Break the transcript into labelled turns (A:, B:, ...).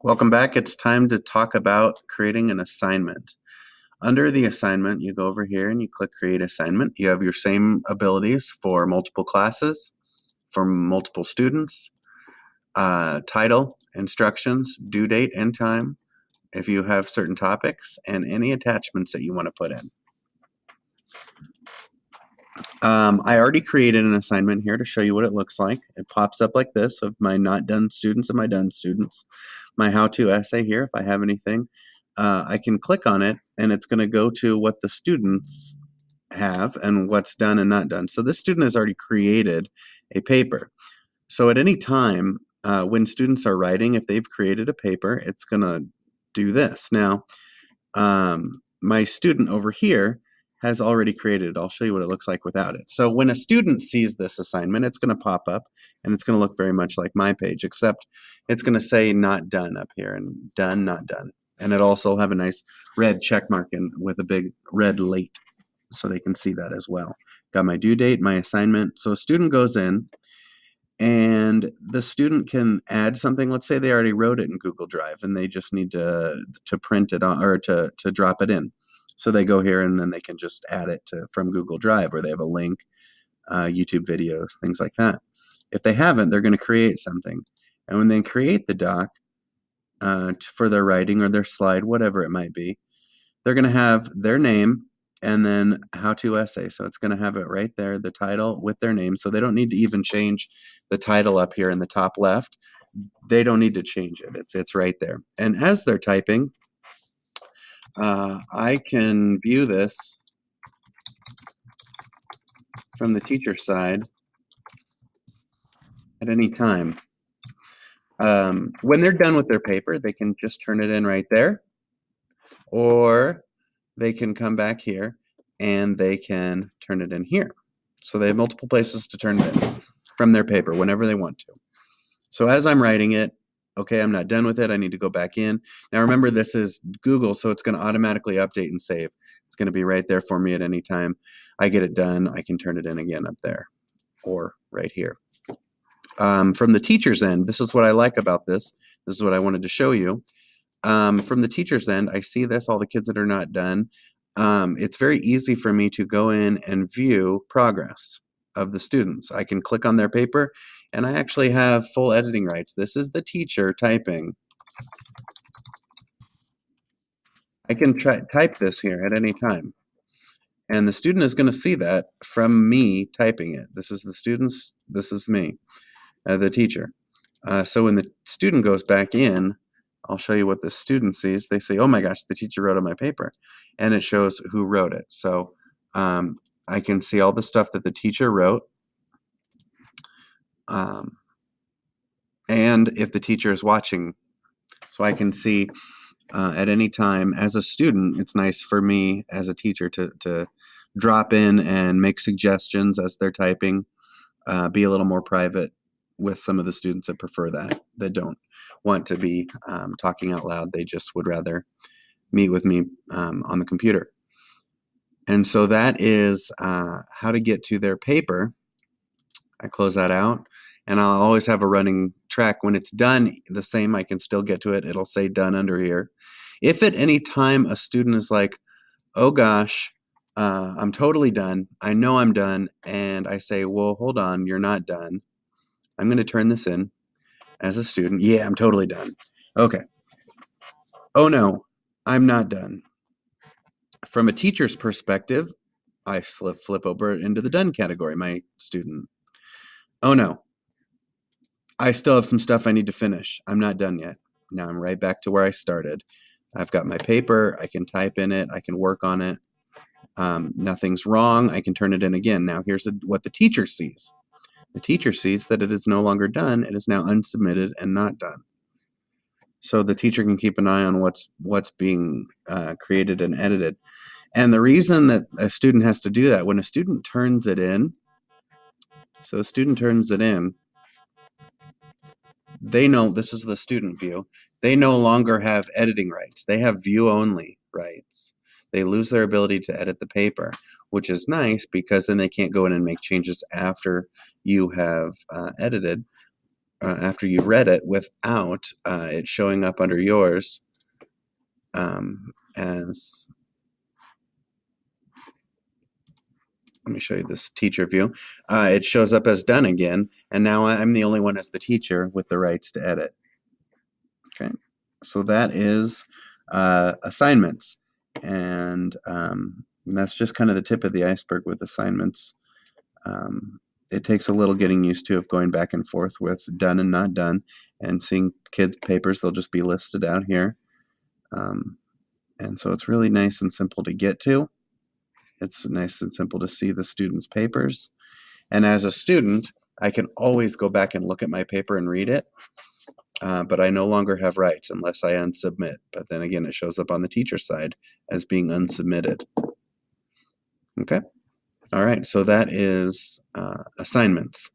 A: Welcome back. It's time to talk about creating an assignment. Under the assignment, you go over here and you click Create Assignment. You have your same abilities for multiple classes, for multiple students, title, instructions, due date and time, if you have certain topics, and any attachments that you want to put in. I already created an assignment here to show you what it looks like. It pops up like this of my not done students and my done students. My how-to essay here, if I have anything, I can click on it and it's going to go to what the students have and what's done and not done. So this student has already created a paper. So at any time when students are writing, if they've created a paper, it's going to do this. Now, my student over here has already created it. I'll show you what it looks like without it. So when a student sees this assignment, it's going to pop up and it's going to look very much like my page, except it's going to say not done up here and done, not done. And it also have a nice red check mark in with a big red late so they can see that as well. Got my due date, my assignment. So a student goes in and the student can add something. Let's say they already wrote it in Google Drive and they just need to print it on or to drop it in. So they go here and then they can just add it from Google Drive, or they have a link, YouTube videos, things like that. If they haven't, they're going to create something. And when they create the doc for their writing or their slide, whatever it might be, they're going to have their name and then how-to essay. So it's going to have it right there, the title with their name. So they don't need to even change the title up here in the top left. They don't need to change it. It's right there. And as they're typing, I can view this from the teacher side at any time. When they're done with their paper, they can just turn it in right there, or they can come back here and they can turn it in here. So they have multiple places to turn it in from their paper whenever they want to. So as I'm writing it, okay, I'm not done with it. I need to go back in. Now remember, this is Google, so it's going to automatically update and save. It's going to be right there for me at any time. I get it done, I can turn it in again up there or right here. From the teacher's end, this is what I like about this. This is what I wanted to show you. From the teacher's end, I see this, all the kids that are not done. It's very easy for me to go in and view progress of the students. I can click on their paper and I actually have full editing rights. This is the teacher typing. I can type this here at any time. And the student is going to see that from me typing it. This is the students, this is me, the teacher. So when the student goes back in, I'll show you what the student sees. They say, oh my gosh, the teacher wrote on my paper. And it shows who wrote it. So I can see all the stuff that the teacher wrote. And if the teacher is watching. So I can see at any time as a student, it's nice for me as a teacher to drop in and make suggestions as they're typing, be a little more private with some of the students that prefer that don't want to be talking out loud. They just would rather meet with me on the computer. And so that is how to get to their paper. I close that out, and I'll always have a running track. When it's done, the same, I can still get to it. It'll say done under here. If at any time a student is like, oh gosh, I'm totally done, I know I'm done, and I say, well, hold on, you're not done. I'm going to turn this in as a student. Yeah, I'm totally done. Okay. Oh no, I'm not done. From a teacher's perspective, I flip over into the done category, my student. Oh no, I still have some stuff I need to finish. I'm not done yet. Now I'm right back to where I started. I've got my paper, I can type in it, I can work on it. Nothing's wrong, I can turn it in again. Now here's what the teacher sees. The teacher sees that it is no longer done, it is now unsubmitted and not done. So the teacher can keep an eye on what's being created and edited. And the reason that a student has to do that, when a student turns it in, so a student turns it in, they know, this is the student view, they no longer have editing rights. They have view only rights. They lose their ability to edit the paper, which is nice because then they can't go in and make changes after you have edited after you've read it without it showing up under yours as, let me show you this teacher view. It shows up as done again, and now I'm the only one as the teacher with the rights to edit. Okay, so that is assignments, and that's just kind of the tip of the iceberg with assignments. It takes a little getting used to of going back and forth with done and not done, and seeing kids' papers. They'll just be listed out here. And so it's really nice and simple to get to. It's nice and simple to see the students' papers. And as a student, I can always go back and look at my paper and read it, but I no longer have rights unless I unsubmit. But then again, it shows up on the teacher side as being unsubmitted. Okay. All right, so that is assignments.